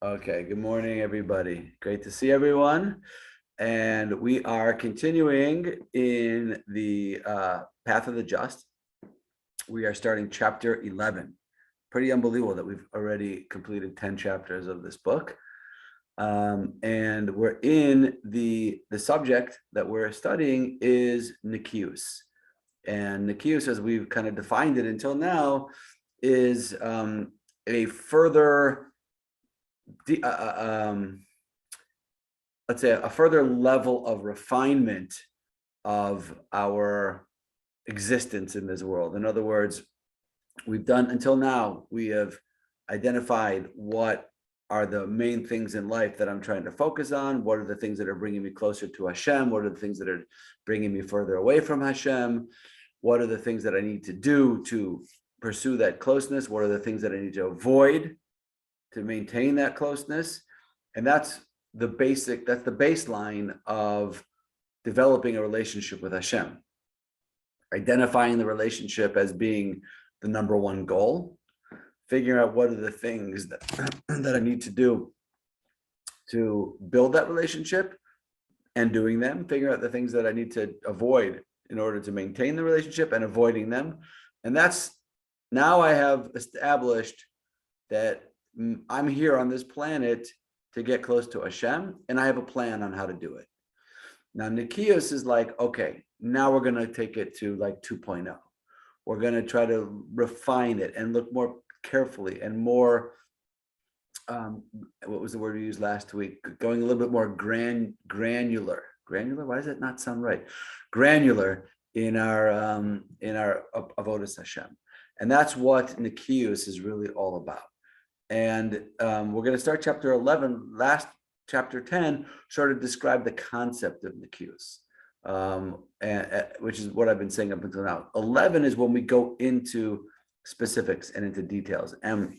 Okay, good morning, everybody. Great to see everyone. And we are continuing in the Path of the Just. We are starting chapter 11. Pretty unbelievable that we've already completed 10 chapters of this book. And we're in the subject that we're studying is Nikius. And Nikius, as we've kind of defined it until now, is a further let's say a further level of refinement of our existence in this world. In other words, we've done until now, we have identified what are the main things in life that I'm trying to focus on. What are the things that are bringing me closer to Hashem? What are the things that are bringing me further away from Hashem? What are the things that I need to do to pursue that closeness? What are the things that I need to avoid to maintain that closeness? And that's the baseline of developing a relationship with Hashem. Identifying the relationship as being the number one goal, figuring out what are the things that I need to do to build that relationship and doing them, figuring out the things that I need to avoid in order to maintain the relationship and avoiding them. And that's, now I have established that I'm here on this planet to get close to Hashem, and I have a plan on how to do it. Now, Nikios is like, okay, now we're going to take it to like 2.0. We're going to try to refine it and look more carefully and more, what was the word we used last week? Going a little bit more granular. Granular? Why does that not sound right? Granular in our avodas Hashem. And that's what Nikios is really all about. And we're going to start chapter 11. Last chapter 10 sort of described the concept of Nikios, which is what I've been saying up until now. 11 is when we go into specifics and into details. And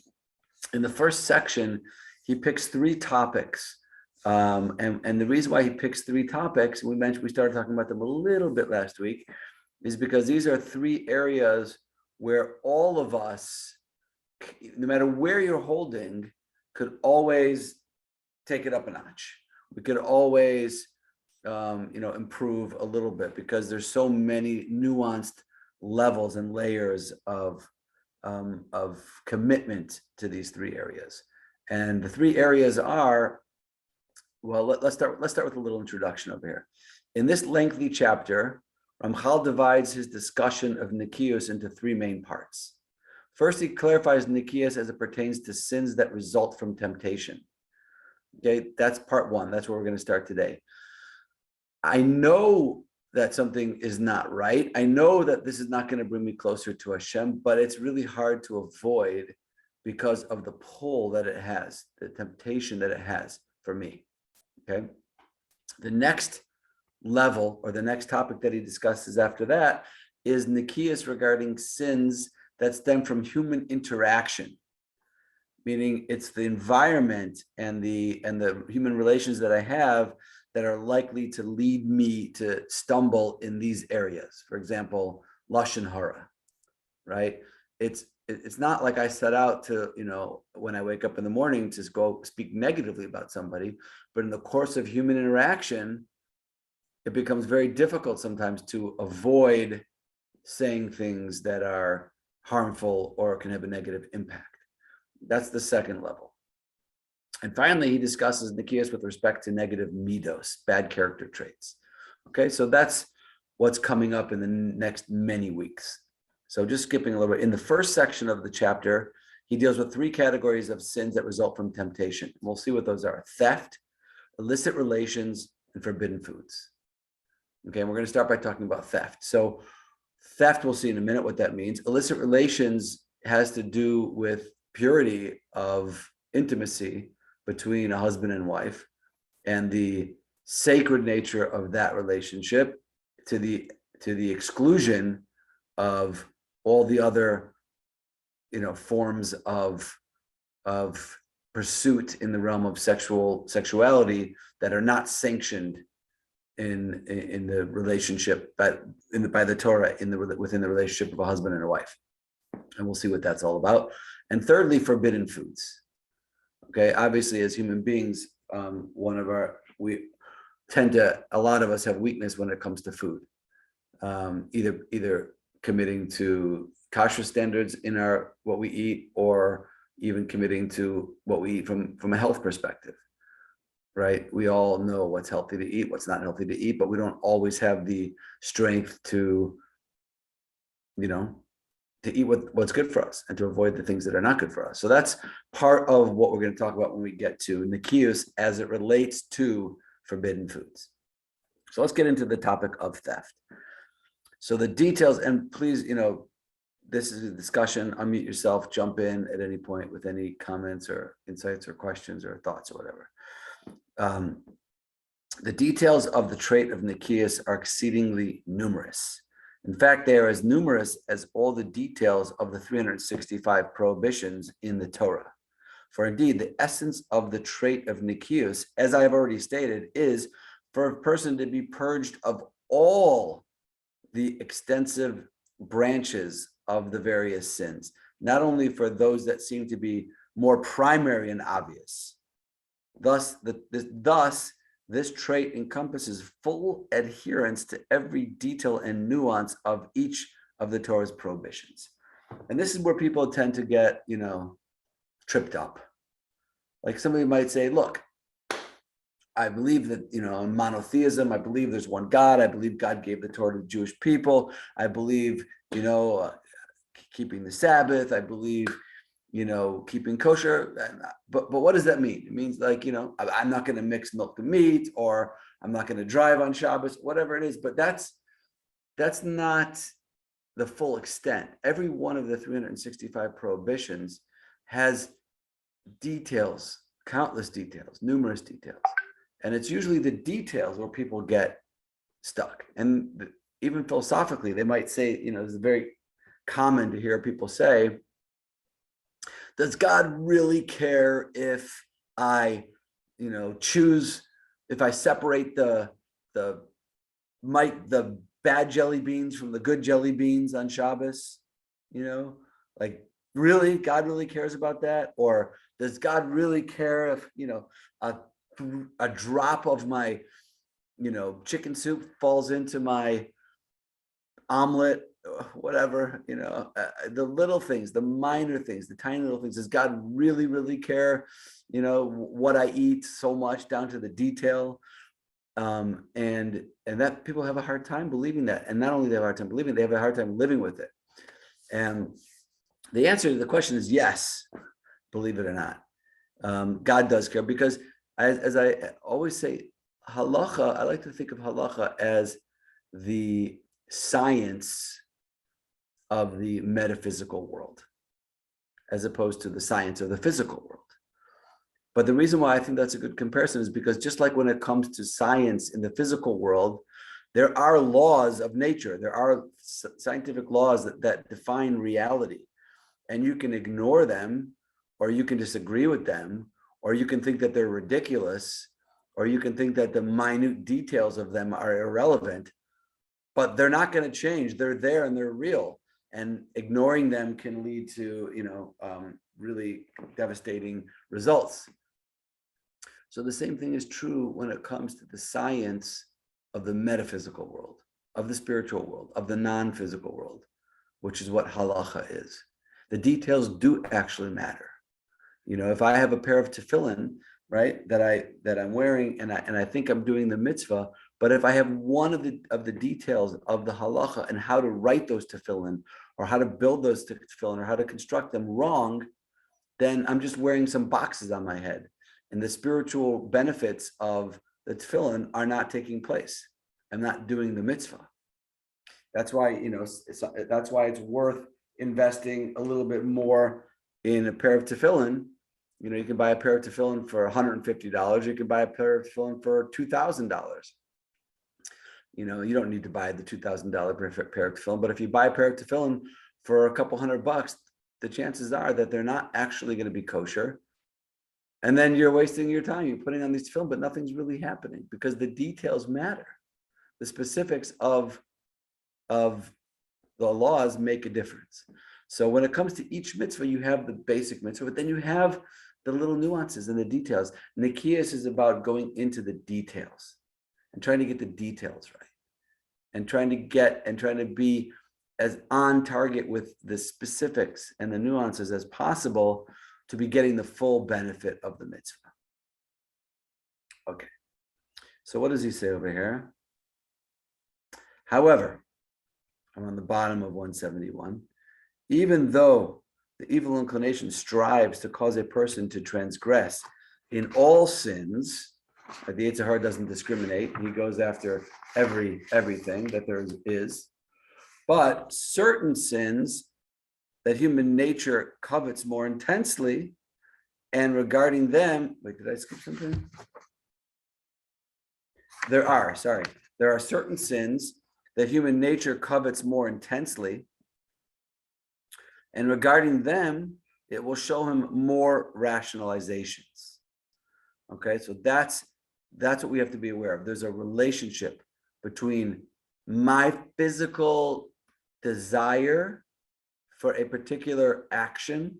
in the first section, he picks three topics. And the reason why he picks three topics, we started talking about them a little bit last week, is because these are three areas where all of us, no matter where you're holding, could always take it up a notch. We could always, improve a little bit, because there's so many nuanced levels and layers of commitment to these three areas. And the three areas are, well, let's start with a little introduction over here. In this lengthy chapter, Ramchal divides his discussion of Nikios into three main parts. First, he clarifies Nikios as it pertains to sins that result from temptation. Okay, that's part one. That's where we're going to start today. I know that something is not right. I know that this is not going to bring me closer to Hashem, but it's really hard to avoid because of the pull that it has, the temptation that it has for me. Okay. The next level, or the next topic that he discusses after that, is Nikios regarding sins that stem from human interaction, meaning it's the environment and the human relations that I have that are likely to lead me to stumble in these areas. For example, lashon hara, right? It's not like I set out to, when I wake up in the morning, to go speak negatively about somebody, but in the course of human interaction, it becomes very difficult sometimes to avoid saying things that are harmful or can have a negative impact. That's the second level. And finally, he discusses Nikios with respect to negative midos, bad character traits. Okay, so that's what's coming up in the next many weeks. So just skipping a little bit, in the first section of the chapter, he deals with three categories of sins that result from temptation. We'll see what those are: theft, illicit relations, and forbidden foods. Okay, and we're going to start by talking about theft. So theft, we'll see in a minute what that means. Illicit relations has to do with purity of intimacy between a husband and wife, and the sacred nature of that relationship to the exclusion of all the other, forms of pursuit in the realm of sexuality that are not sanctioned in the relationship, but by the Torah within the relationship of a husband and a wife. And we'll see what that's all about. And thirdly, forbidden foods. Okay, obviously, as human beings, a lot of us have weakness when it comes to food. Either committing to kosher standards in what we eat, or even committing to what we eat from a health perspective. Right? We all know what's healthy to eat, what's not healthy to eat, but we don't always have the strength to eat what's good for us and to avoid the things that are not good for us. So that's part of what we're going to talk about when we get to Nikius as it relates to forbidden foods. So let's get into the topic of theft. So the details, and please, this is a discussion, unmute yourself, jump in at any point with any comments or insights or questions or thoughts or whatever. The details of the trait of Nikias are exceedingly numerous. In fact, they are as numerous as all the details of the 365 prohibitions in the Torah. For indeed, the essence of the trait of Nikius, as I have already stated, is for a person to be purged of all the extensive branches of the various sins, not only for those that seem to be more primary and obvious. Thus, this trait encompasses full adherence to every detail and nuance of each of the Torah's prohibitions. And this is where people tend to get, tripped up. Like somebody might say, look, I believe that, in monotheism, I believe there's one God. I believe God gave the Torah to the Jewish people. I believe, keeping the Sabbath. I believe, keeping kosher. But what does that mean? It means like, I'm not going to mix milk and meat, or I'm not going to drive on Shabbos, whatever it is. But that's not the full extent. Every one of the 365 prohibitions has details, countless details, numerous details. And it's usually the details where people get stuck. And even philosophically, they might say, it's very common to hear people say, does God really care if I, choose, if I separate the bad jelly beans from the good jelly beans on Shabbos? Like, really, God really cares about that? Or does God really care if, a drop of my, chicken soup falls into my omelet, whatever, the little things, the minor things, the tiny little things. Does God really, really care, what I eat so much down to the detail? And that people have a hard time believing that. And not only they have a hard time believing it, they have a hard time living with it. And the answer to the question is yes, believe it or not. God does care, because as I always say, halacha, I like to think of halacha as the science of the metaphysical world, as opposed to the science of the physical world. But the reason why I think that's a good comparison is because just like when it comes to science in the physical world, there are laws of nature. There are scientific laws that define reality. And you can ignore them, or you can disagree with them, or you can think that they're ridiculous, or you can think that the minute details of them are irrelevant, but they're not going to change. They're there and they're real. And ignoring them can lead to, really devastating results. So the same thing is true when it comes to the science of the metaphysical world, of the spiritual world, of the non-physical world, which is what halacha is. The details do actually matter. If I have a pair of tefillin, right, that I'm wearing, and I think I'm doing the mitzvah, but if I have one of the details of the halacha and how to write those tefillin, or how to build those tefillin, or how to construct them wrong, then I'm just wearing some boxes on my head, and the spiritual benefits of the tefillin are not taking place. I'm not doing the mitzvah. That's why that's why it's worth investing a little bit more in a pair of tefillin. You can buy a pair of tefillin for $150. You can buy a pair of tefillin for $2,000. You don't need to buy the $2,000 pair of tefillin, but if you buy a pair of tefillin for a couple $100, the chances are that they're not actually going to be kosher. And then you're wasting your time. You're putting on these tefillin, but nothing's really happening, because the details matter. The specifics of the laws make a difference. So when it comes to each mitzvah, you have the basic mitzvah, but then you have the little nuances and the details. Nikias is about going into the details and trying to get the details right, and trying to be as on target with the specifics and the nuances as possible to be getting the full benefit of the mitzvah. Okay, so what does he say over here? However, I'm on the bottom of 171. Even though the evil inclination strives to cause a person to transgress in all sins, the Yetzer Hara doesn't discriminate. He goes after everything that there is. But certain sins that human nature covets more intensely, and regarding them, wait, did I skip something? There are certain sins that human nature covets more intensely, and regarding them, it will show him more rationalizations. Okay, so that's what we have to be aware of. There's a relationship between my physical desire for a particular action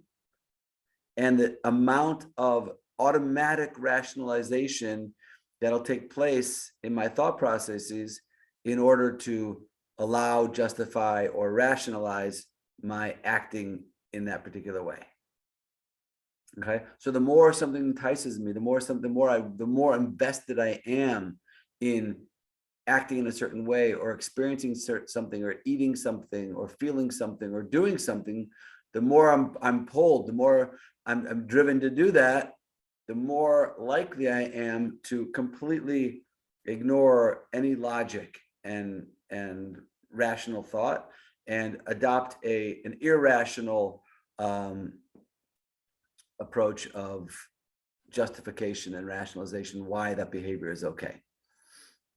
and the amount of automatic rationalization that'll take place in my thought processes in order to allow, justify, or rationalize my acting in that particular way. Okay, so the more something entices me, the more invested I am in acting in a certain way, or experiencing something, or eating something, or feeling something, or doing something, the more I'm pulled, the more I'm driven to do that, the more likely I am to completely ignore any logic and rational thought and adopt an irrational approach of justification and rationalization why that behavior is okay.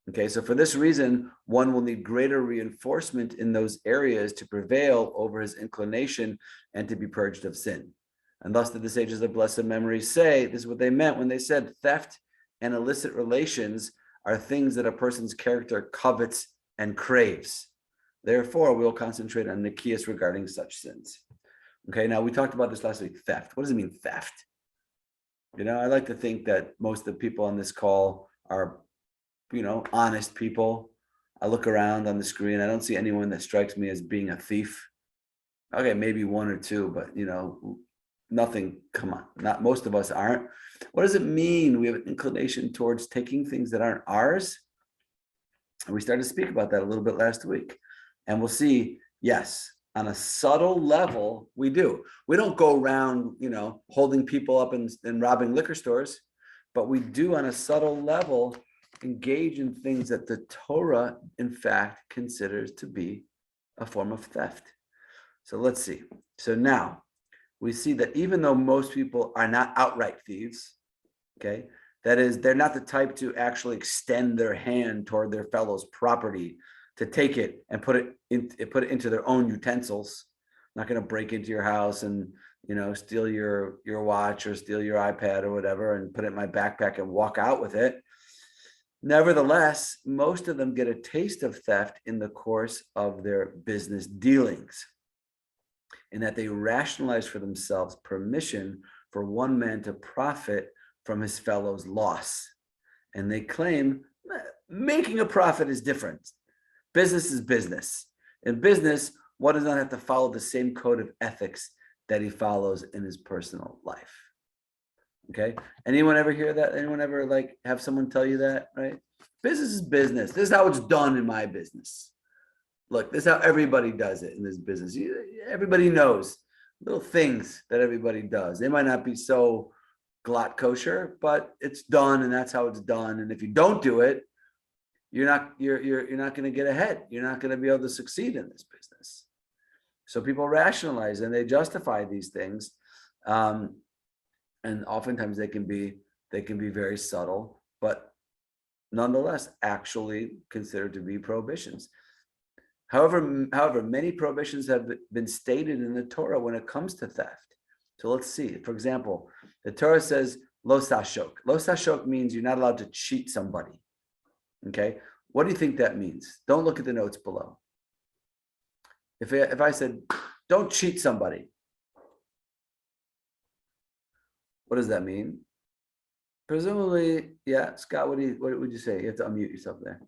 Okay, so for this reason, one will need greater reinforcement in those areas to prevail over his inclination and to be purged of sin. And thus did the sages of blessed memory say, this is what they meant when they said theft and illicit relations are things that a person's character covets and craves. Therefore, we'll concentrate on Nikias regarding such sins. Okay, now we talked about this last week, theft. What does it mean, theft? I like to think that most of the people on this call are, honest people. I look around on the screen, I don't see anyone that strikes me as being a thief. Okay, maybe one or two, but nothing, come on, not most of us aren't. What does it mean? We have an inclination towards taking things that aren't ours. And we started to speak about that a little bit last week. And we'll see, yes, on a subtle level, we do. We don't go around, holding people up and robbing liquor stores, but we do on a subtle level engage in things that the Torah, in fact, considers to be a form of theft. So let's see. So now we see that even though most people are not outright thieves, okay, that is, they're not the type to actually extend their hand toward their fellow's property to take it and put it into their own utensils. Not going to break into your house and steal your watch or steal your iPad or whatever and put it in my backpack and walk out with it. Nevertheless, most of them get a taste of theft in the course of their business dealings, in that they rationalize for themselves permission for one man to profit from his fellow's loss. And they claim making a profit is different. Business is business. In business, one does not have to follow the same code of ethics that he follows in his personal life. Okay. Anyone ever hear that? Anyone ever have someone tell you that, right? Business is business. This is how it's done in my business. Look, this is how everybody does it in this business. Everybody knows little things that everybody does. They might not be so glatt kosher, but it's done and that's how it's done. And if you don't do it, you're not going to get ahead. You're not going to be able to succeed in this business. So people rationalize and they justify these things. And oftentimes they can be very subtle, but nonetheless actually considered to be prohibitions. However, many prohibitions have been stated in the Torah when it comes to theft. So let's see. For example, the Torah says lo sashok. Lo sashok means you're not allowed to cheat somebody. Okay, what do you think that means? Don't look at the notes below. If I said, don't cheat somebody. What does that mean? Presumably, yeah, Scott, what would you say? You have to unmute yourself there.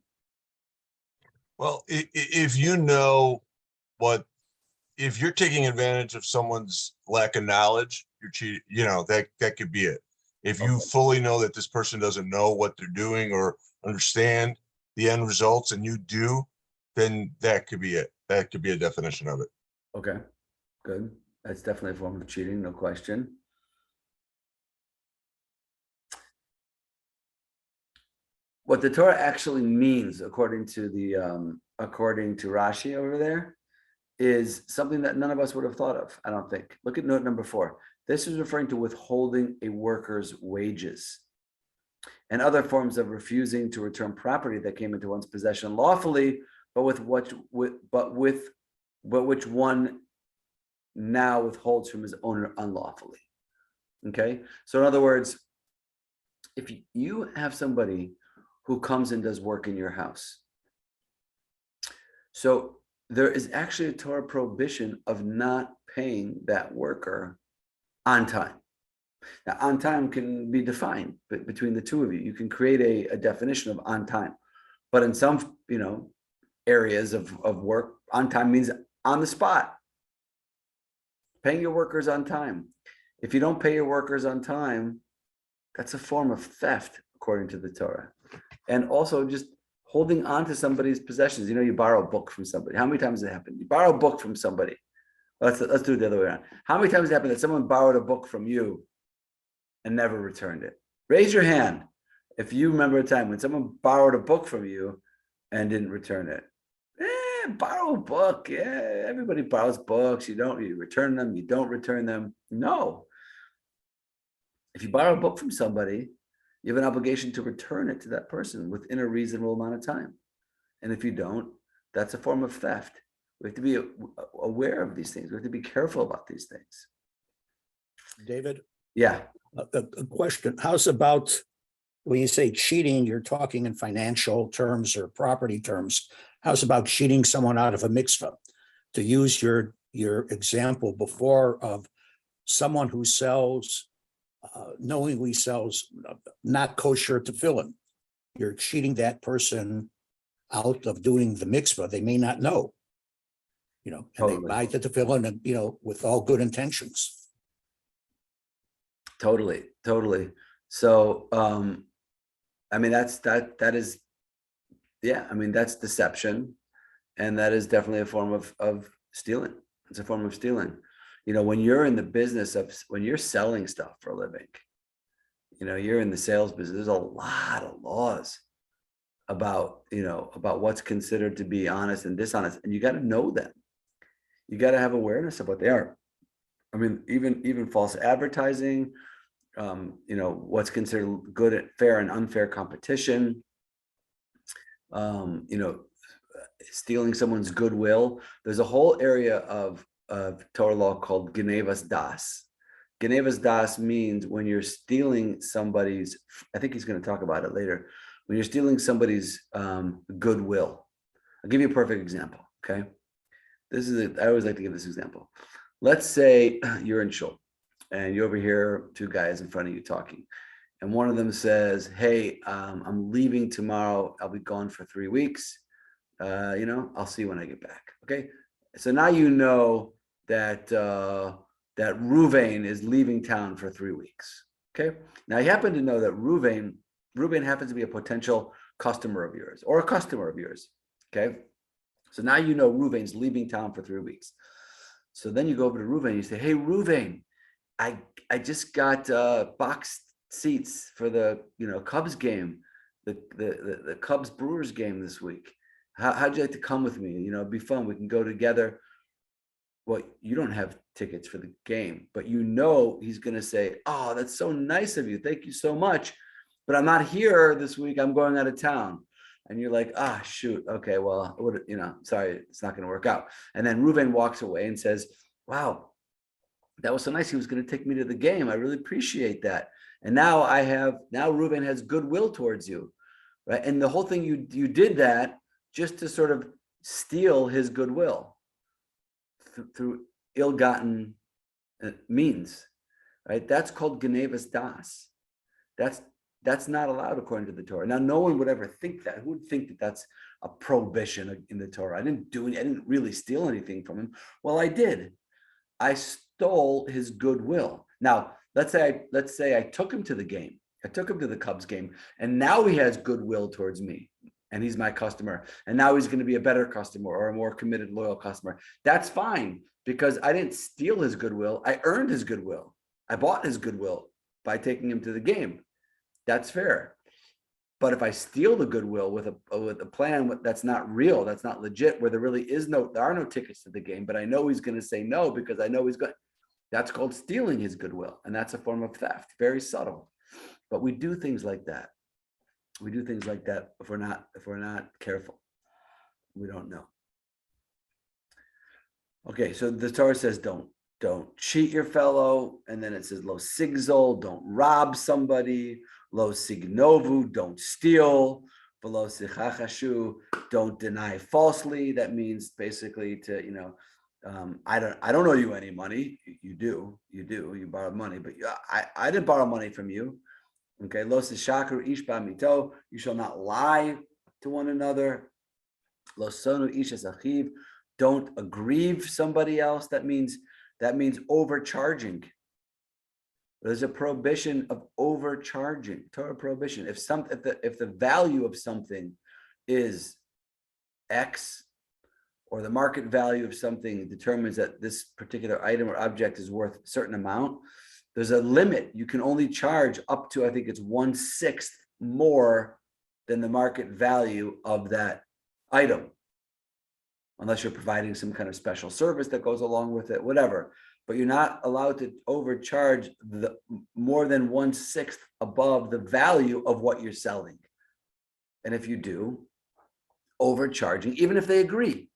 Well, if you know what, if you're taking advantage of someone's lack of knowledge, you're cheating, that could be it. If you fully know that this person doesn't know what they're doing or understand the end results and you do, then that could be it. That could be a definition of it. Okay, good. That's definitely a form of cheating, no question. What the Torah actually means, according to Rashi over there, is something that none of us would have thought of, I don't think. Look at note number 4. This is referring to withholding a worker's wages and other forms of refusing to return property that came into one's possession lawfully, but which one now withholds from his owner unlawfully. Okay, so in other words, if you have somebody who comes and does work in your house, so there is actually a Torah prohibition of not paying that worker on time. Now, on time can be defined between the two of you. You can create a definition of on time, but in some areas of work, on time means on the spot. Paying your workers on time. If you don't pay your workers on time, that's a form of theft according to the Torah. And also just holding on to somebody's possessions. You borrow a book from somebody. How many times has it happened? You borrow a book from somebody. Let's do it the other way around. How many times has it happened that someone borrowed a book from you and never returned it? Raise your hand if you remember a time when someone borrowed a book from you and didn't return it. Borrow a book. Yeah, everybody borrows books. You return them, you don't return them. No. If you borrow a book from somebody, you have an obligation to return it to that person within a reasonable amount of time. And if you don't, that's a form of theft. We have to be aware of these things. We have to be careful about these things. David? Yeah. A question. How's about when you say cheating, you're talking in financial terms or property terms. How's about cheating someone out of a mitzvah? To use your example before of someone who knowingly sells not kosher tefillin. You're cheating that person out of doing the mitzvah. They may not know, and Totally. they buy the tefillin and, with all good intentions. Totally. So, that's deception. And that is definitely a form of stealing. It's a form of stealing. When you're in the business when you're selling stuff for a living, you're in the sales business, there's a lot of laws about what's considered to be honest and dishonest. And you got to know them. You got to have awareness of what they are. Even false advertising, what's considered good, fair and unfair competition, stealing someone's goodwill. There's a whole area of Torah law called Genevas Das. Genevas Das means when you're stealing somebody's, I think he's going to talk about it later, when you're stealing somebody's goodwill. I'll give you a perfect example, okay? I always like to give this example. Let's say you're in shul and you overhear two guys in front of you talking. And one of them says, hey, I'm leaving tomorrow. I'll be gone for 3 weeks. I'll see you when I get back. Okay. So now you know that that Ruvain is leaving town for 3 weeks. Okay. Now you happen to know that Ruvain happens to be a potential customer of yours or a customer of yours. Okay. So now you know Ruvain's leaving town for 3 weeks. So then you go over to Ruvain and you say, hey, Ruvain, I just got boxed seats for the Cubs game, the Cubs Brewers game this week. How'd you like to come with me? It'd be fun. We can go together. Well, you don't have tickets for the game, but he's going to say, oh, that's so nice of you. Thank you so much. But I'm not here this week. I'm going out of town. And you're like, shoot. Okay, well, sorry, it's not going to work out. And then Ruvain walks away and says, wow, that was so nice. He was going to take me to the game. I really appreciate that. And now Ruvain has goodwill towards you, right? And the whole thing, you did that just to sort of steal his goodwill through ill-gotten means, right? That's called genevas das. That's not allowed according to the Torah. Now, no one would ever think that. Who would think that that's a prohibition in the Torah? I didn't really steal anything from him. Well, I did. I stole his goodwill. Now, let's say I took him to the game. I took him to the Cubs game, and now he has goodwill towards me, and he's my customer. And now he's going to be a better customer or a more committed, loyal customer. That's fine because I didn't steal his goodwill. I earned his goodwill. I bought his goodwill by taking him to the game. That's fair. But if I steal the goodwill with a plan that's not real, that's not legit, where there are no tickets to the game, but I know he's going to say no because I know he's going. That's called stealing his goodwill, and that's a form of theft. Very subtle, but we do things like that. We do things like that if we're not careful. We don't know. Okay, so the Torah says don't cheat your fellow, and then it says lo sigzol, don't rob somebody. Lo signovu, don't steal. Velo sichachashu, don't deny falsely. That means basically to, I don't owe you any money. You do. You borrowed money, but I didn't borrow money from you. Okay. Lo sishakru ish b'amito, you shall not lie to one another. Lo sonu ish es achiv, don't aggrieve somebody else. That means overcharging. There's a prohibition of overcharging, Torah prohibition. If the value of something is X, or the market value of something determines that this particular item or object is worth a certain amount, there's a limit. You can only charge up to, I think it's 1/6 more than the market value of that item, unless you're providing some kind of special service that goes along with it, whatever. But you're not allowed to overcharge the more than 1/6 above the value of what you're selling. And if you do, overcharging, even if they agree,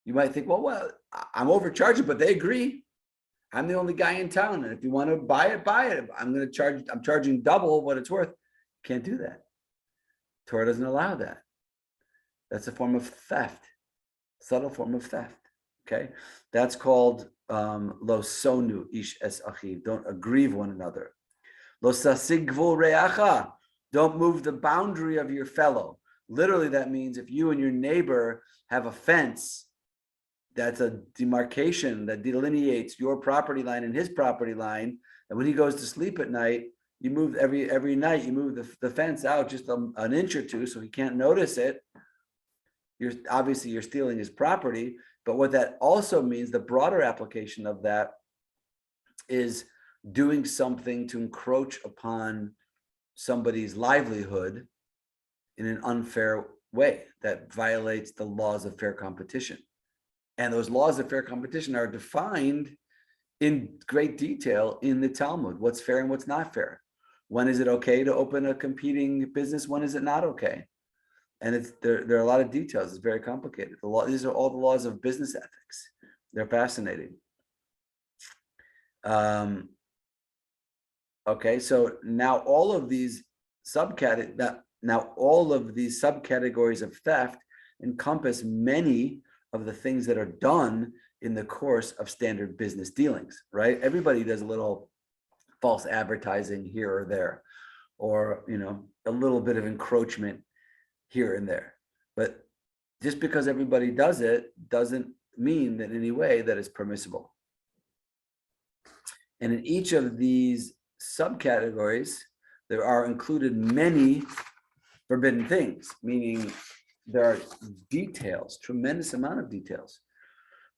you might think, well, I'm overcharging, but they agree. I'm the only guy in town, and if you want to buy it. I'm charging double what it's worth. Can't do that. Torah doesn't allow that. That's a form of theft, subtle form of theft. Okay, that's called lo sonu ish es achiv. Don't aggrieve one another. Lo sasig gvul reacha. Don't move the boundary of your fellow. Literally, that means if you and your neighbor have a fence, that's a demarcation that delineates your property line and his property line. And when he goes to sleep at night, you move every night. You move the fence out just an inch or two, so he can't notice it. You're stealing his property. But what that also means, the broader application of that is doing something to encroach upon somebody's livelihood in an unfair way that violates the laws of fair competition. And those laws of fair competition are defined in great detail in the Talmud. What's fair and what's not fair. When is it okay to open a competing business? When is it not okay? And there are a lot of details. It's very complicated. These are all the laws of business ethics. They're fascinating. Okay, so now all of these subcategories of theft encompass many of the things that are done in the course of standard business dealings, right? Everybody does a little false advertising here or there, or a little bit of encroachment here and there. But just because everybody does it doesn't mean that in any way that it's permissible. And in each of these subcategories, there are included many forbidden things, meaning there are details, tremendous amount of details.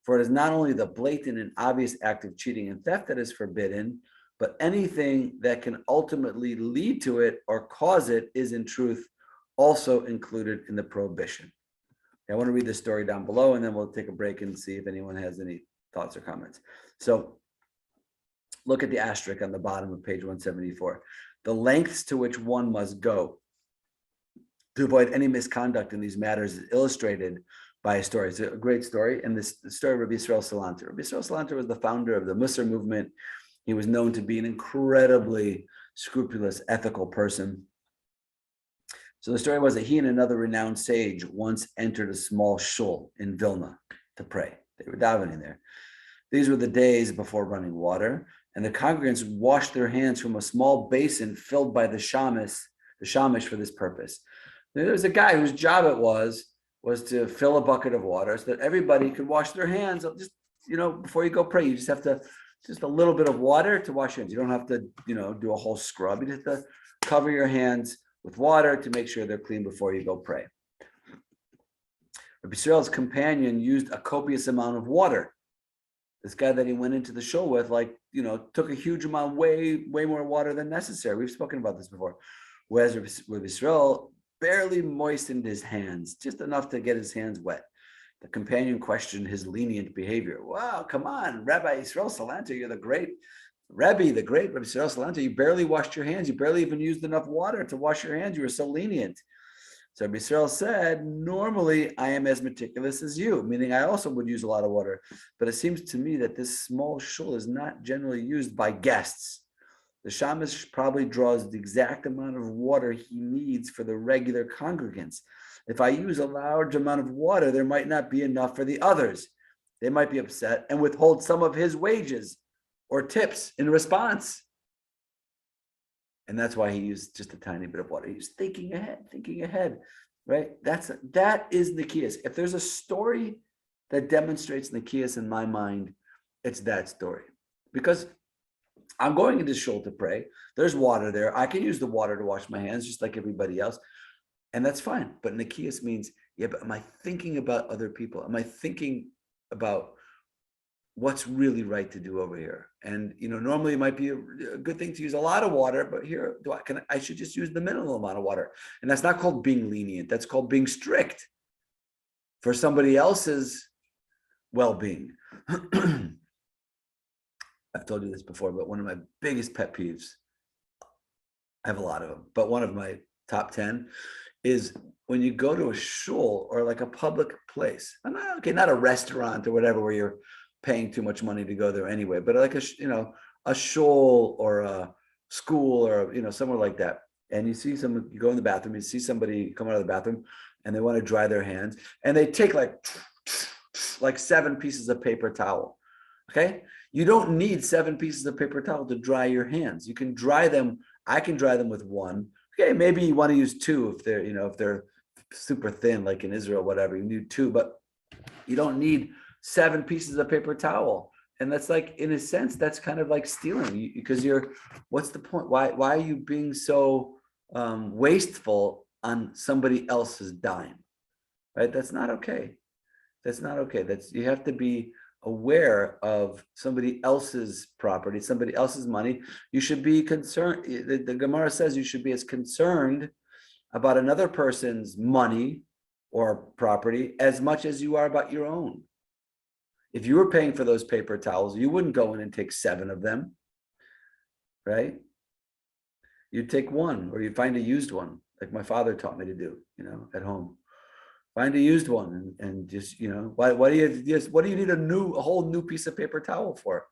For it is not only the blatant and obvious act of cheating and theft that is forbidden, but anything that can ultimately lead to it or cause it is in truth also included in the prohibition. I want to read the story down below, and then we'll take a break and see if anyone has any thoughts or comments. So look at the asterisk on the bottom of page 174. The lengths to which one must go to avoid any misconduct in these matters is illustrated by a story. It's a great story, and the story of Rabbi Yisrael Salanter. Rabbi Yisrael Salanter was the founder of the Musar movement. He was known to be an incredibly scrupulous, ethical person. So the story was that he and another renowned sage once entered a small shul in Vilna to pray. They were davening there. These were the days before running water, and the congregants washed their hands from a small basin filled by the shamish for this purpose. There was a guy whose job it was to fill a bucket of water so that everybody could wash their hands. Just, before you go pray, you just have to, just a little bit of water to wash your hands. You don't have to, do a whole scrub. You just have to cover your hands with water to make sure they're clean before you go pray. Rabbi Yisrael's companion used a copious amount of water. This guy that he went into the shul with, took a huge amount, way more water than necessary. We've spoken about this before. Whereas Rabbi Yisrael barely moistened his hands, just enough to get his hands wet. The companion questioned his lenient behavior. Wow, come on, Rabbi Yisrael Salanter, you're the great Rabbi, the great Rabbi Yisrael Salanter. You barely washed your hands. You barely even used enough water to wash your hands. You were so lenient. So Rabbi Yisrael said, normally I am as meticulous as you, meaning I also would use a lot of water. But it seems to me that this small shul is not generally used by guests. The shamish probably draws the exact amount of water he needs for the regular congregants. If I use a large amount of water, there might not be enough for the others. They might be upset and withhold some of his wages or tips in response. And that's why he used just a tiny bit of water. He was thinking ahead, right? That is Nikias. If there's a story that demonstrates Nikias in my mind, it's that story. Because I'm going into shul to pray. There's water there. I can use the water to wash my hands just like everybody else. And that's fine. But Nikias means, but am I thinking about other people? Am I thinking about what's really right to do over here? And normally it might be a good thing to use a lot of water, but here I should just use the minimal amount of water. And that's not called being lenient. That's called being strict for somebody else's well-being. I've told you this before, but one of my biggest pet peeves, I have a lot of them, but one of my top 10 is when you go to a shul or like a public place, not a restaurant or whatever where you're paying too much money to go there anyway, but like a shul or a school or somewhere like that, and you see someone, you go in the bathroom, you see somebody come out of the bathroom and they want to dry their hands, and they take like 7 pieces of paper towel. Okay, you don't need 7 pieces of paper towel to dry your hands. You can dry them. I can dry them with 1. Okay, maybe you want to use 2 if they're super thin, like in Israel, whatever. You need 2, but you don't need 7 pieces of paper towel. And that's like, in a sense, that's kind of like stealing, because what's the point? Why are you being so wasteful on somebody else's dime? Right? That's not okay. That's not okay. You have to be aware of somebody else's property, somebody else's money. You should be concerned. The Gemara says you should be as concerned about another person's money or property as much as you are about your own. If you were paying for those paper towels, you wouldn't go in and take 7 of them, right? You'd take 1, or you'd find a used one, like my father taught me to do, at home. Find a used one and just, why do you need a whole new piece of paper towel for?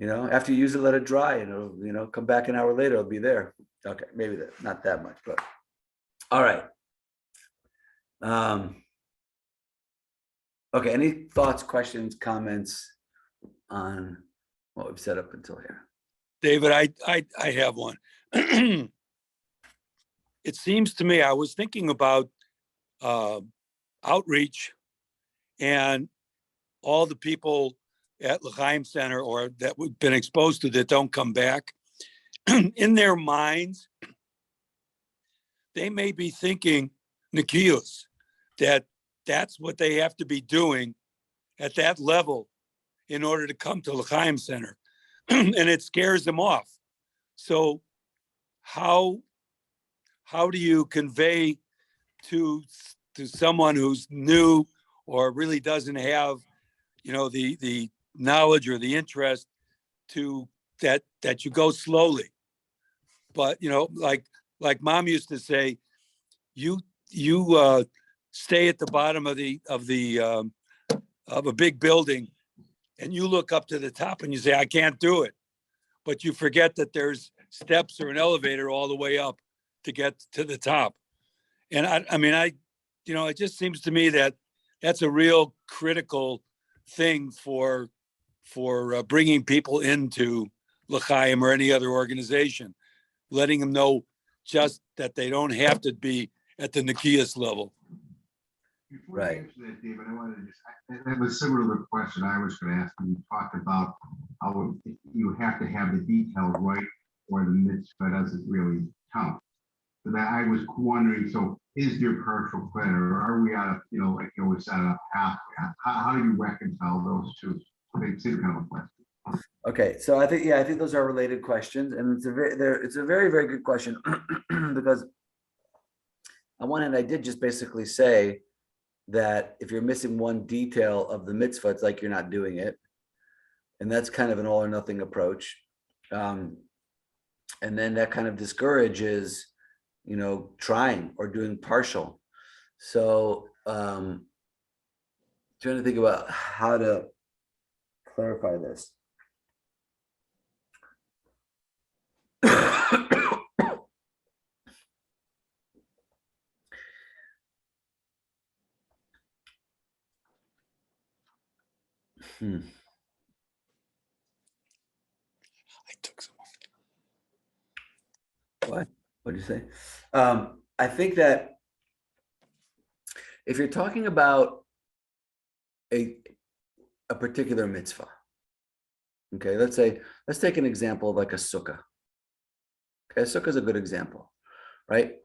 After you use it, let it dry, and it'll, come back an hour later, it'll be there. Okay, maybe not that much, but all right. Okay, any thoughts, questions, comments on what we've said up until here? David, I have one. It seems to me, I was thinking about outreach and all the people at L'Chaim Center or that we've been exposed to that don't come back. In their minds, they may be thinking, Nikios, that's what they have to be doing at that level in order to come to L'Chaim Center. And it scares them off. So how do you convey to someone who's new or really doesn't have, the knowledge or the interest to that you go slowly? But, like Mom used to say, you stay at the bottom of a big building and you look up to the top and you say, I can't do it. But you forget that there's steps or an elevator all the way up to get to the top. And it just seems to me that that's a real critical thing for bringing people into L'chaim or any other organization, letting them know just that they don't have to be at the Nikias level. Before Right. you answer that, David, I wanted to just, that was similar to the question I was going to ask when you talked about how you have to have the details right or the mitzvah doesn't really count. So that I was wondering, so is there partial credit or are we out of, like you always said, half? How do you reconcile those two? It's kind of a question. Okay, so I think those are related questions, and it's a very, very good question because on one hand, I did just basically say that if you're missing one detail of the mitzvah, it's like you're not doing it. And that's kind of an all or nothing approach. And then that kind of discourages, trying or doing partial. So trying to think about how to clarify this. I took some. What did you say? I think that if you're talking about a particular mitzvah, okay, let's take an example of like a sukkah. Okay, a sukkah is a good example, right?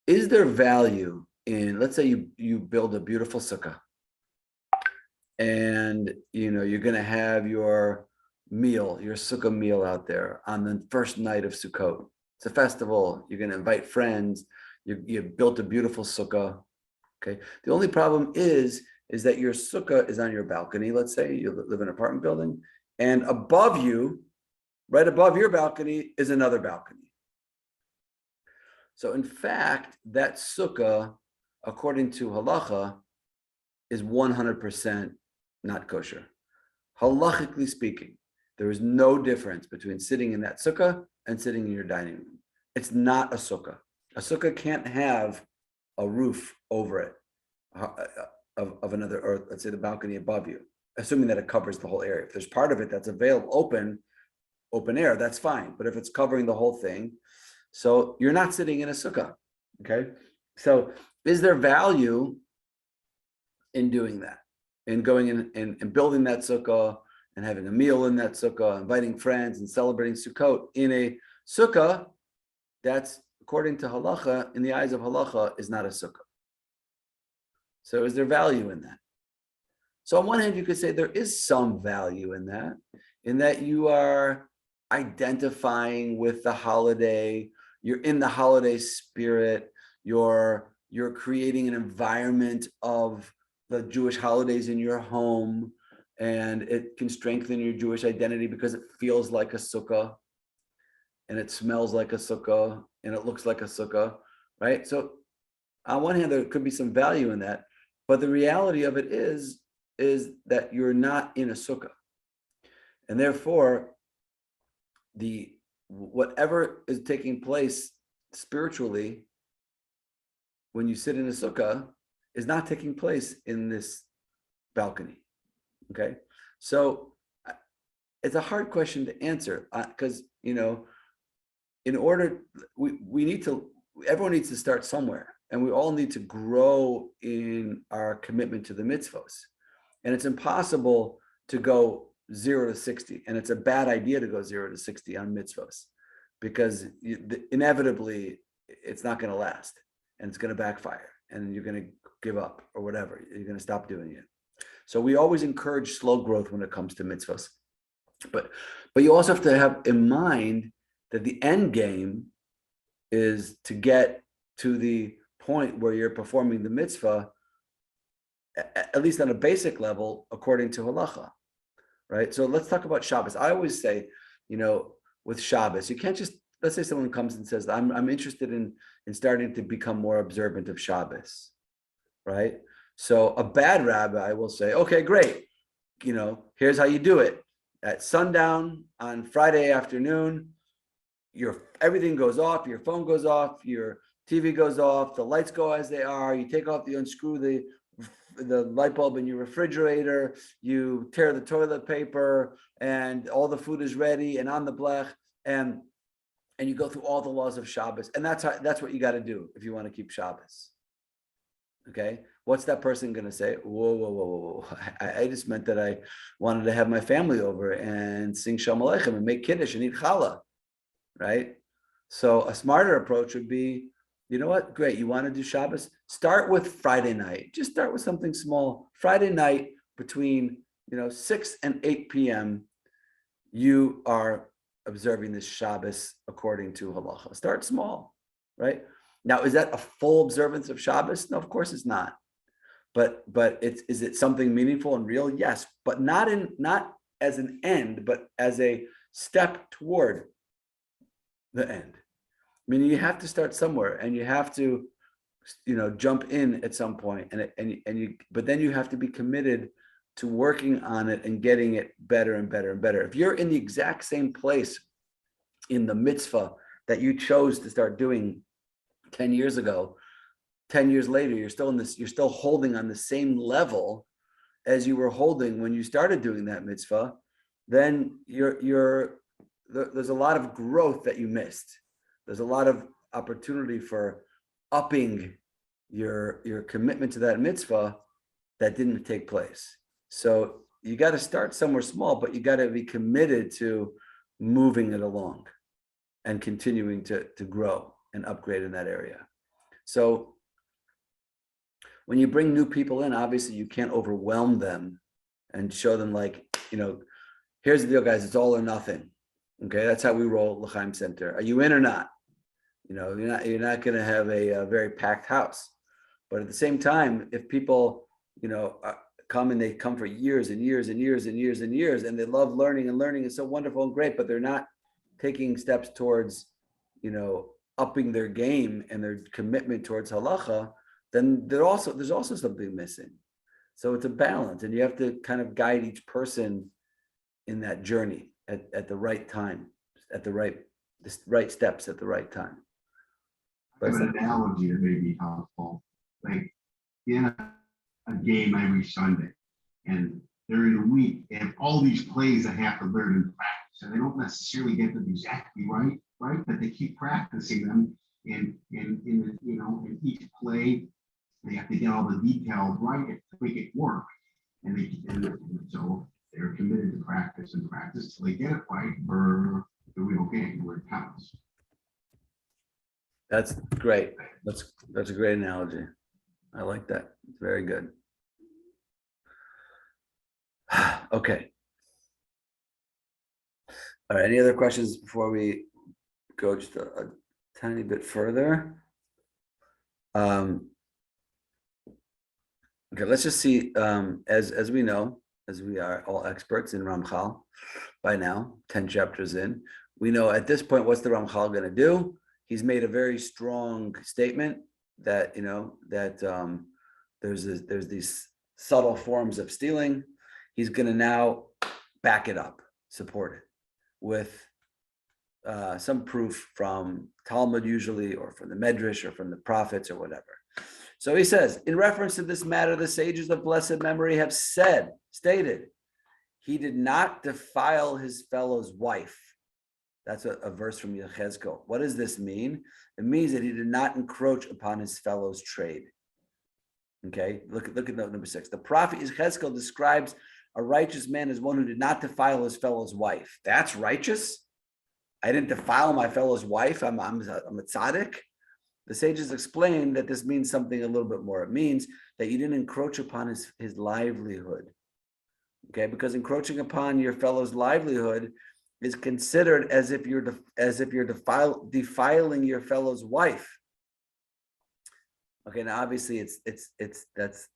Is there value in, let's say you build a beautiful sukkah and you're going to have your meal, your sukkah meal out there on the first night of Sukkot. It's a festival. You're going to invite friends. You built a beautiful sukkah. Okay. The only problem is that your sukkah is on your balcony. Let's say you live in an apartment building, and above you, right above your balcony, is another balcony. So in fact, that sukkah, according to halacha, is 100% not kosher. Halachically speaking, there is no difference between sitting in that sukkah and sitting in your dining room. It's not a sukkah. A sukkah can't have a roof over it of another, or let's say the balcony above you, assuming that it covers the whole area. If there's part of it that's available, open air, that's fine. But if it's covering the whole thing, so you're not sitting in a sukkah, okay? So is there value in doing that, in going in and building that sukkah and having a meal in that sukkah, inviting friends and celebrating Sukkot in a sukkah that's, according to halacha, in the eyes of halacha, is not a sukkah? So is there value in that? So on one hand, you could say there is some value in that you are identifying with the holiday, you're in the holiday spirit, you're creating an environment of the Jewish holidays in your home, and it can strengthen your Jewish identity because it feels like a sukkah, and it smells like a sukkah, and it looks like a sukkah, right? So on one hand, there could be some value in that, but the reality of it is that you're not in a sukkah. And therefore, whatever is taking place spiritually when you sit in a sukkah is not taking place in this balcony. Okay, so it's a hard question to answer because in order everyone needs to start somewhere, and we all need to grow in our commitment to the mitzvos. And it's impossible to go 0 to 60, and it's a bad idea to go 0 to 60 on mitzvos, because inevitably it's not going to last, and it's going to backfire, and you're going to give up or whatever. You're going to stop doing it. So we always encourage slow growth when it comes to mitzvahs, but you also have to have in mind that the end game is to get to the point where you're performing the mitzvah, at least on a basic level, according to halacha, right? So let's talk about Shabbos. I always say, with Shabbos, you can't just, let's say someone comes and says, I'm interested in starting to become more observant of Shabbos, right? So a bad rabbi will say, okay, great. Here's how you do it. At sundown on Friday afternoon, everything goes off, your phone goes off, your TV goes off, the lights go as they are, you unscrew the the light bulb in your refrigerator, you tear the toilet paper, and all the food is ready and on the blech, and you go through all the laws of Shabbos, and that's what you got to do if you want to keep Shabbos. Okay, what's that person going to say? Whoa, whoa, whoa, whoa! I just meant that I wanted to have my family over and sing Shalom Aleichem and make kiddush and eat challah, right? So a smarter approach would be, you know what? Great, you want to do Shabbos? Start with Friday night. Just start with something small. Friday night between 6 and 8 p.m. You are observing this Shabbos according to halacha. Start small, right? Now, is that a full observance of Shabbos? No, of course it's not. But is it something meaningful and real? Yes, but not as an end, but as a step toward the end. I mean, you have to start somewhere, and you have to, jump in at some point, but then you have to be committed to working on it and getting it better and better and better. If you're in the exact same place in the mitzvah that you chose to start doing 10 years ago, 10 years later, you're still holding on the same level as you were holding when you started doing that mitzvah, then there's a lot of growth that you missed. There's a lot of opportunity for upping your commitment to that mitzvah that didn't take place. So you got to start somewhere small, but you got to be committed to moving it along and continuing to grow and upgrade in that area. So when you bring new people in, obviously you can't overwhelm them and show them here's the deal, guys, it's all or nothing. Okay, that's how we roll L'Chaim Center. Are you in or not? You're not going to have a very packed house. But at the same time, if people, come and they come for years and years and years and years and years, and they love learning, and learning is so wonderful and great, but they're not taking steps towards, upping their game and their commitment towards halacha, then there's also something missing. So it's a balance, and you have to kind of guide each person in that journey at the right time, at the right steps at the right time. I have an analogy that may be helpful. Like in a game every Sunday, and during the week, they have all these plays that have to learn and practice, and they don't necessarily get them exactly right, but they keep practicing them. In each play, they have to get all the details right to make it work, and so they're committed to practice and practice till they get it right for the real game where it counts. That's great. That's a great analogy. I like that. It's very good. Okay. All right. Any other questions before we go just a tiny bit further? Okay. Let's just see. As we know, as we are all experts in Ramchal by now, 10 chapters in, we know at this point what's the Ramchal going to do. He's made a very strong statement that there's these subtle forms of stealing. He's going to now back it up, support it with some proof from Talmud usually, or from the Medrash, or from the prophets, or whatever. So he says, in reference to this matter, the sages of blessed memory have stated, he did not defile his fellow's wife. That's a verse from Yechezkel. What does this mean? It means that he did not encroach upon his fellow's trade. Okay, look at note number 6. The prophet Yechezkel describes a righteous man as one who did not defile his fellow's wife. That's righteous? I didn't defile my fellow's wife. I'm a tzaddik. The sages explain that this means something a little bit more. It means that you didn't encroach upon his livelihood. Okay, because encroaching upon your fellow's livelihood is considered as if you're defiling your fellow's wife. Okay, now obviously that's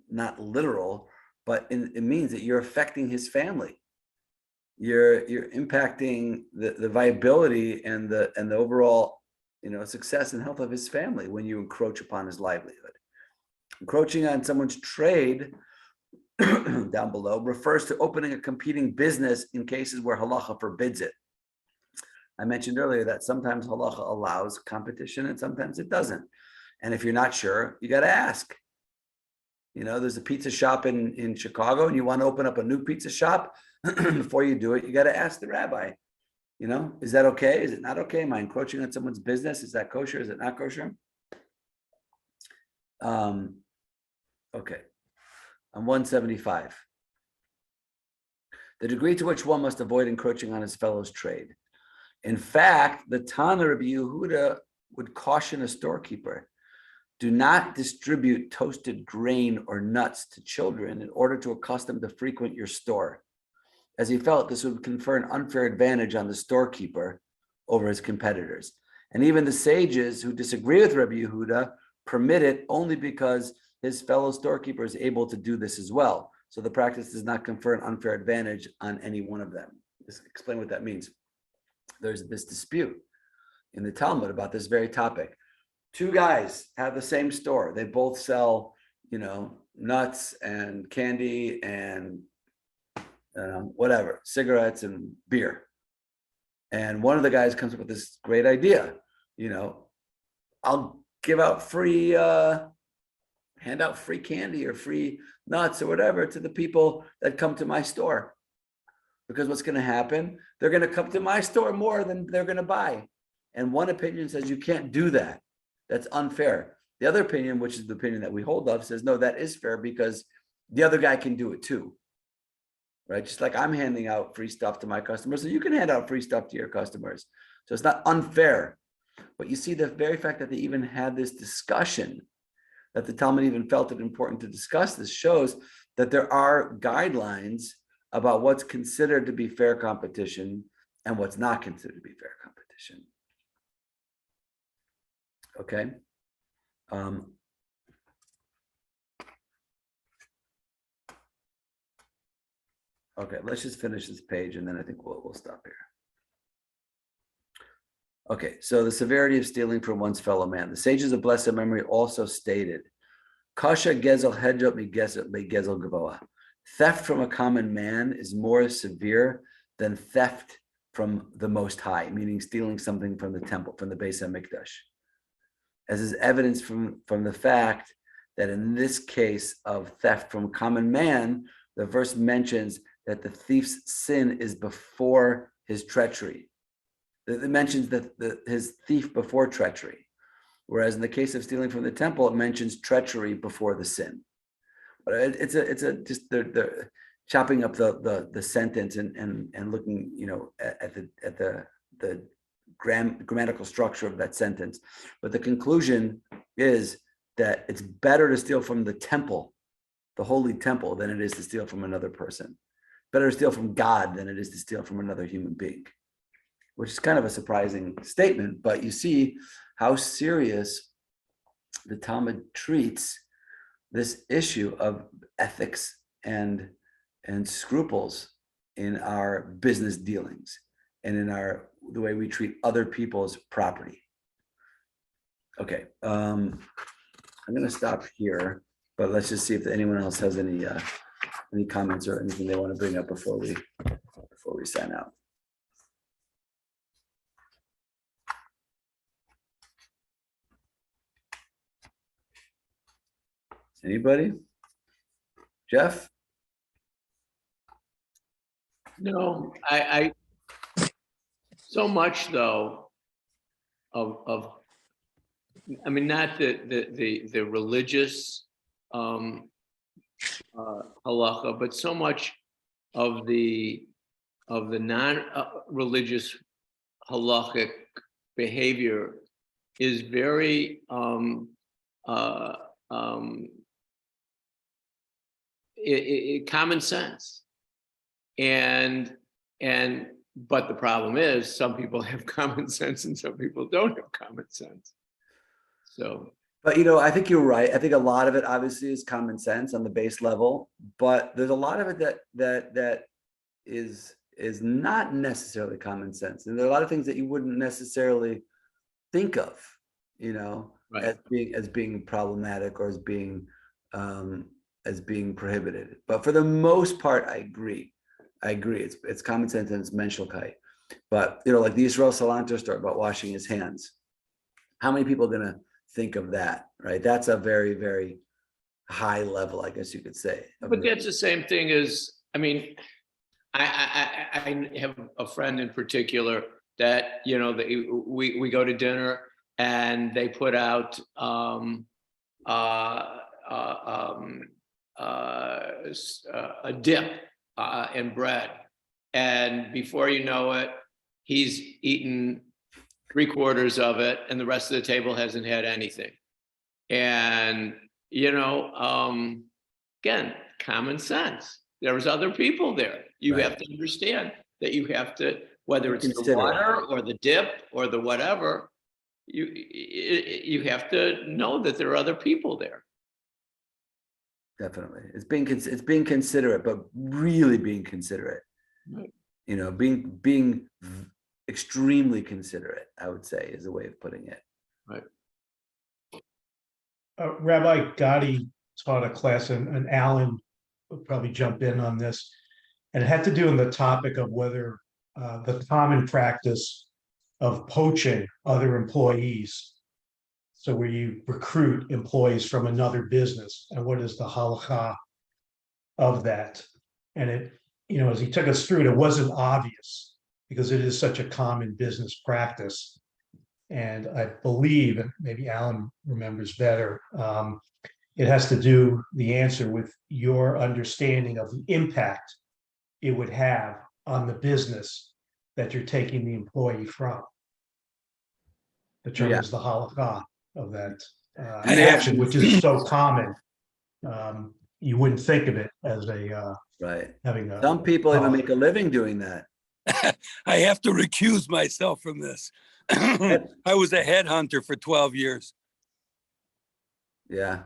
not literal, but it means that you're affecting his family. You're impacting the viability and the overall success and health of his family when you encroach upon his livelihood. Encroaching on someone's trade down below refers to opening a competing business in cases where halacha forbids it. I mentioned earlier that sometimes halacha allows competition and sometimes it doesn't. And if you're not sure, you got to ask. You know, there's a pizza shop in Chicago and you want to open up a new pizza shop. Before you do it, you got to ask the rabbi, you know, is that okay? Is it not okay? Am I encroaching on someone's business? Is that kosher? Is it not kosher? Okay. On 175. The degree to which one must avoid encroaching on his fellow's trade. In fact, the Tana Rabbi Yehuda would caution a storekeeper, do not distribute toasted grain or nuts to children in order to accustom them to frequent your store, as he felt this would confer an unfair advantage on the storekeeper over his competitors. And even the sages who disagree with Rabbi Yehuda permit it only because his fellow storekeeper is able to do this as well. So the practice does not confer an unfair advantage on any one of them. Just explain what that means. There's this dispute in the Talmud about this very topic. Two guys have the same store. They both sell, you know, nuts and candy and whatever, cigarettes and beer. And one of the guys comes up with this great idea, you know, I'll give out free, hand out free candy or free nuts or whatever to the people that come to my store. Because what's going to happen? They're going to come to my store more than they're going to buy. And one opinion says you can't do that. That's unfair. The other opinion, which is the opinion that we hold of, says, no, that is fair because the other guy can do it too. Right? Just like I'm handing out free stuff to my customers, so you can hand out free stuff to your customers. So it's not unfair. But you see the very fact that they even had this discussion, that the Talmud even felt it important to discuss this, shows that there are guidelines about what's considered to be fair competition and what's not considered to be fair competition. Okay. Okay, let's just finish this page and then I think we'll stop here. Okay, so the severity of stealing from one's fellow man. The sages of blessed memory also stated, Kasha gezel hedjot mi gezel gavoa. Theft from a common man is more severe than theft from the Most High, meaning stealing something from the temple, from the Beis HaMikdash. As is evidence from the fact that in this case of theft from common man, the verse mentions that the thief's sin is before his treachery. It mentions that his thief before treachery. Whereas in the case of stealing from the temple, it mentions treachery before the sin. But it's just they're chopping up the sentence and looking, you know, at the grammatical structure of that sentence. But the conclusion is that it's better to steal from the temple, the holy temple, than it is to steal from another person. Better to steal from God than it is to steal from another human being, which is kind of a surprising statement, but you see how serious the Talmud treats this issue of ethics and scruples in our business dealings and in the way we treat other people's property. Okay, I'm going to stop here, but let's just see if anyone else has any comments or anything they want to bring up before we sign out. Anybody? Jeff? No, I so much though of I mean, not the religious halacha, but so much of the non-religious halachic behavior is very common sense, but the problem is some people have common sense and some people don't have common sense. So, but you know, I think you're right. I think a lot of it obviously is common sense on the base level, but there's a lot of it that is not necessarily common sense, and there are a lot of things that you wouldn't necessarily think of, you know, right, as being problematic or as being prohibited. But for the most part, I agree. It's common sense and it's menschlichkeit. But you know, like the Israel Salanter story about washing his hands. How many people are going to think of that, right? That's a very, very high level, I guess you could say. But that's the same thing as, I mean, I have a friend in particular that, you know, we go to dinner and they put out a dip and bread. And before you know it, he's eaten 3/4 of it and the rest of the table hasn't had anything. And, you know, again, common sense. There was other people there. You Right. have to understand that you have to, whether it's the Consider it. water or the dip or the whatever, you have to know that there are other people there. Definitely. It's being considerate, but really being considerate. Right. You know, being extremely considerate, I would say, is a way of putting it. Right. Rabbi Gotti taught a class, and Alan would probably jump in on this. And it had to do in the topic of whether the common practice of poaching other employees. So where you recruit employees from another business, and what is the halakha of that? And it, you know, as he took us through it, it wasn't obvious because it is such a common business practice. And I believe, and maybe Alan remembers better, it has to do, the answer, with your understanding of the impact it would have on the business that you're taking the employee from. The term is the halakha of that action, which is so common. You wouldn't think of it as a Right. having a. Some people even make a living doing that. I have to recuse myself from this. I was a headhunter for 12 years. Yeah.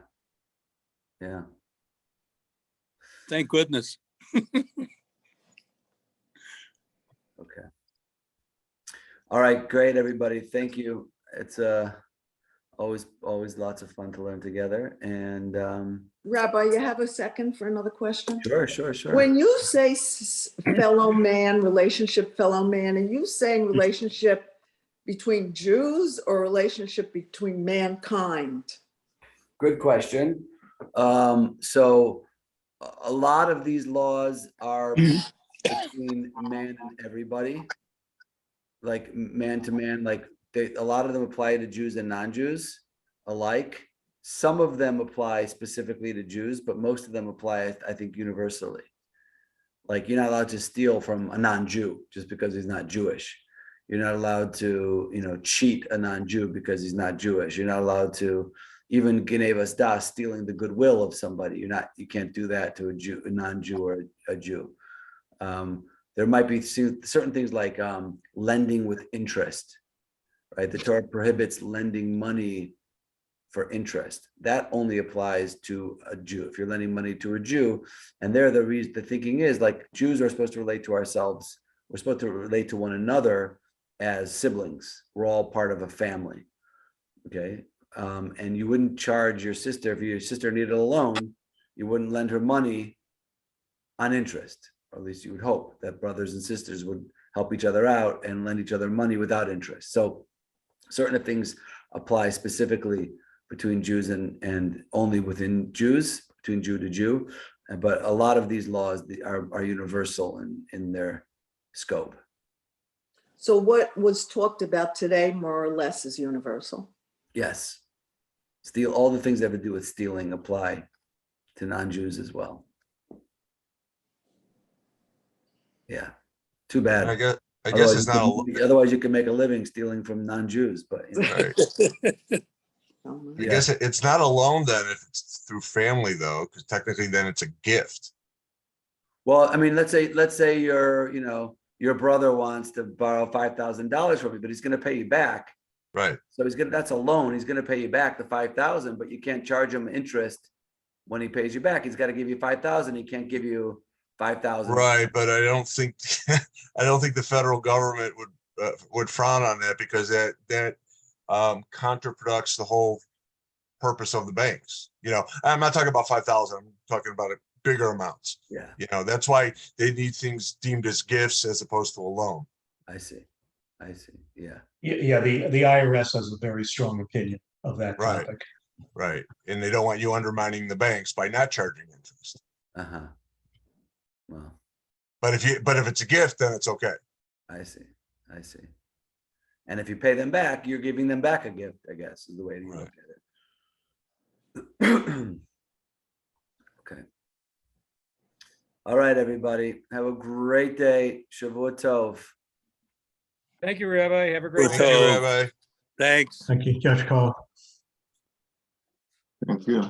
Yeah. Thank goodness. Okay. All right. Great, everybody. Thank you. It's always lots of fun to learn together. And Rabbi, you have a second for another question? sure. When you say fellow man, relationship fellow man, are you saying relationship between Jews or relationship between mankind? Good question. So a lot of these laws are between man and everybody, like man to man, like a lot of them apply to Jews and non-Jews alike. Some of them apply specifically to Jews, but most of them apply, I think, universally. Like, you're not allowed to steal from a non-Jew just because he's not Jewish. You're not allowed to, you know, cheat a non-Jew because he's not Jewish. You're not allowed to even Genevas das, stealing the goodwill of somebody. You can't do that to a Jew, a non-Jew, or a Jew. There might be certain things like lending with interest, right? The Torah prohibits lending money for interest. That only applies to a Jew. If you're lending money to a Jew, and the thinking is, like, Jews are supposed to relate to ourselves. We're supposed to relate to one another as siblings. We're all part of a family. Okay. And you wouldn't charge your sister, if your sister needed a loan, you wouldn't lend her money on interest, or at least you would hope that brothers and sisters would help each other out and lend each other money without interest. So certain things apply specifically between Jews and only within Jews, between Jew to Jew. But a lot of these laws are universal in their scope. So what was talked about today more or less is universal. Yes. All the things that have to do with stealing apply to non-Jews as well. Yeah. Too bad. I guess Otherwise, it's not otherwise you can make a living stealing from non-Jews, but you know. right. I Yeah. guess it's not a loan then if it's through family though, because technically then it's a gift. Well, I mean, let's say your brother wants to borrow $5,000 from you, but he's going to pay you back. Right. So that's a loan. He's going to pay you back the $5,000, but you can't charge him interest when he pays you back. He's got to give you $5,000. He can't give you $5,000. Right, but I don't think the federal government would frown on that, because that counterproducts the whole purpose of the banks. You know, I'm not talking about 5,000. I'm talking about bigger amounts. Yeah, You know, that's why they need things deemed as gifts as opposed to a loan. I see. Yeah. Yeah, the IRS has a very strong opinion of that Right. topic. Right. And they don't want you undermining the banks by not charging interest. Uh-huh. Well, But if it's a gift, then it's okay. I see. I see. And if you pay them back, you're giving them back a gift, I guess, is the way to Right. look at it. Okay. All right, everybody. Have a great day. Shavua Tov. Thank you, Rabbi. Have a great Thank day. you, So- Rabbi. Thanks. Thank you, Judge Cole. Thank you.